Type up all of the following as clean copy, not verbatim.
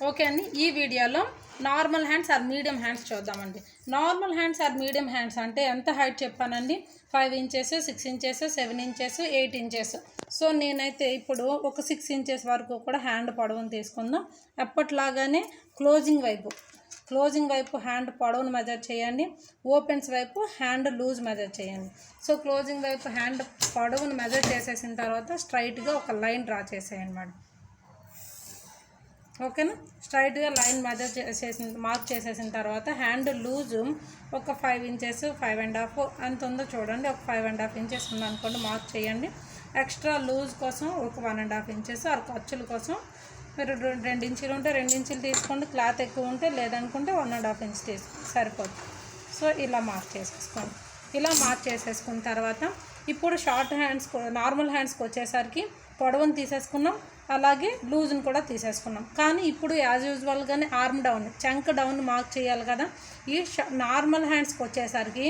Okay అండి, ఈ వీడియోలో normal hands or medium hands చూద్దామండి. Normal hands or medium hands అంటే ఎంత హైట్ చెప్పానండి? 5 inches, 6 inches, 7 inches, 8 inches. So నేనైతే ఇప్పుడు ఒక 6 ఇంచెస్ వరకు కూడా హ్యాండ్ పొడవును తీసుకుందాం. ఎప్పట్లాగానే క్లోజింగ్ వైపు హ్యాండ్ పొడవును మెజర్ చేయండి, ఓపెన్స్ వైపు హ్యాండ్ లూజ్ మెజర్ చేయండి. సో క్లోజింగ్ వైపు హ్యాండ్ పొడవును మెజర్ చేసేసిన తర్వాత స్ట్రైట్గా ఒక లైన్ డ్రా చేసేయండి మేడం. ఓకేనా? స్ట్రైట్గా లైన్ మెజర్ మార్క్ చేసేసిన తర్వాత హ్యాండ్ లూజు ఒక 5 ఇంచెస్, 5.5 ఎంత ఉందో చూడండి. ఒక 5.5 ఇంచెస్ ఉందనుకోండి, మార్క్ చేయండి. ఎక్స్ట్రా లూజ్ కోసం ఒక 1.5 ఇంచెస్, ఆ ఖర్చుల కోసం మీరు 2 ఇంచులు ఉంటే 2 ఇంచులు తీసుకోండి. క్లాత్ ఎక్కువ ఉంటే లేదనుకుంటే 1.5 ఇంచ్ తీసుకోండి, సరిపోతుంది. సో ఇలా మార్క్ చేసేసుకోండి. ఇలా మార్క్ చేసేసుకున్న తర్వాత ఇప్పుడు షార్ట్ హ్యాండ్స్, నార్మల్ హ్యాండ్స్కి వచ్చేసరికి పొడవును తీసేసుకున్నాం, అలాగే లూజ్ని కూడా తీసేసుకున్నాం. కానీ ఇప్పుడు యాజ్ యూజువల్గానే ఆర్మ్ డౌన్, చంక్ డౌన్ మార్క్ చేయాలి కదా. ఈ నార్మల్ హ్యాండ్స్కి వచ్చేసరికి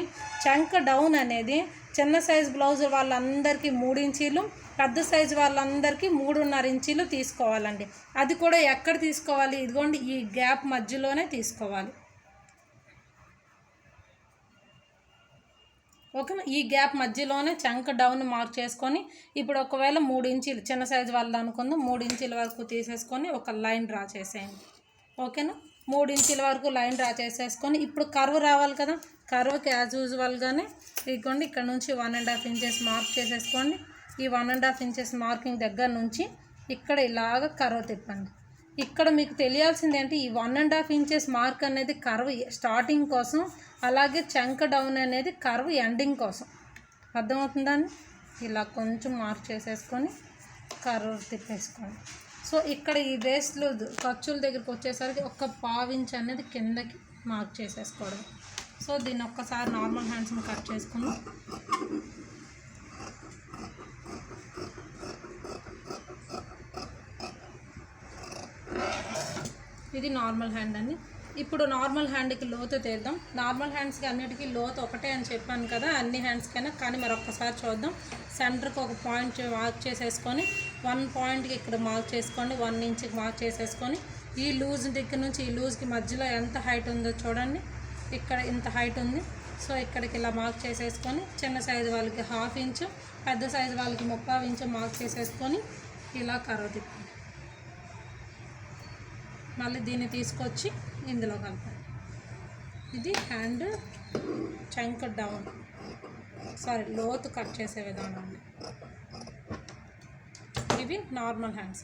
చంక్ డౌన్ అనేది చిన్న సైజు బ్లౌజ్ వాళ్ళందరికీ 3 ఇంచీలు, పెద్ద సైజు వాళ్ళందరికీ 3.5 ఇంచీలు తీసుకోవాలండి. అది కూడా ఎక్కడ తీసుకోవాలి? ఇదిగోండి, ఈ గ్యాప్ మధ్యలోనే తీసుకోవాలి. ఓకేనా? ఈ గ్యాప్ మధ్యలోనే చంక్ డౌన్ మార్క్ చేసుకొని ఇప్పుడు ఒకవేళ 3 ఇంచీలు చిన్న సైజు వాళ్ళు అనుకుందాం, 3 ఇంచీల వరకు తీసేసుకొని ఒక లైన్ డ్రా చేసేయండి. ఓకేనా? 3 ఇంచీల వరకు లైన్ డ్రా చేసేసుకొని ఇప్పుడు కర్వ్ రావాలి కదా. కర్వ్కి యాజ్ యూజువల్గానే ఇదిగోండి, ఇక్కడ నుంచి 1.5 ఇంచెస్ మార్క్ చేసేసుకోండి. ఈ 1.5 ఇంచెస్ మార్కింగ్ దగ్గర నుంచి ఇక్కడ ఇలాగ కర్వ్ తిప్పండి. ఇక్కడ మీకు తెలియాల్సింది ఏంటి, ఈ 1.5 ఇంచెస్ మార్క్ అనేది కర్వ్ స్టార్టింగ్ కోసం, అలాగే చంక్ డౌన్ అనేది కర్వ్ ఎండింగ్ కోసం. అర్థమవుతుందండి? ఇలా కొంచెం మార్క్ చేసేసుకొని కర్వ్ తిప్పేసుకోండి. సో ఇక్కడ ఈ వేస్ట్లు ఖర్చుల దగ్గరికి వచ్చేసరికి ఒక 1/2 ఇంచ్ అనేది కిందకి మార్క్ చేసేసుకోవడం. సో దీన్ని ఒక్కసారి నార్మల్ హ్యాండ్స్ని కట్ చేసుకుని ఇది నార్మల్ హ్యాండ్ అండి. ఇప్పుడు నార్మల్ హ్యాండ్కి లోతు తీద్దాం. నార్మల్ హ్యాండ్స్కి అన్నిటికీ లోతు ఒకటే అని చెప్పాను కదా, అన్ని హ్యాండ్స్కైనా. కానీ మరొకసారి చూద్దాం. సెంటర్కి ఒక పాయింట్ మార్క్ చేసేసుకొని 1 పాయింట్కి ఇక్కడ మార్క్ చేసుకోండి, 1 ఇంచ్కి మార్క్ చేసేసుకొని ఈ లూజ్ దగ్గర నుంచి ఈ లూజ్కి మధ్యలో ఎంత హైట్ ఉందో చూడండి. ఇక్కడ ఇంత హైట్ ఉంది. సో ఇక్కడికి ఇలా మార్క్ చేసేసుకొని చిన్న సైజు వాళ్ళకి 1/2 ఇంచు, పెద్ద సైజు వాళ్ళకి 3/4 ఇంచు మార్క్ చేసేసుకొని ఇలా కర్వ్ తిప్పండి. మళ్ళీ దీన్ని తీసుకొచ్చి ఇందులో కలపాలి. ఇది హ్యాండ్ చంక్ డౌన్, లోతు కట్ చేసే విధానం. ఇవి నార్మల్ హ్యాండ్స్.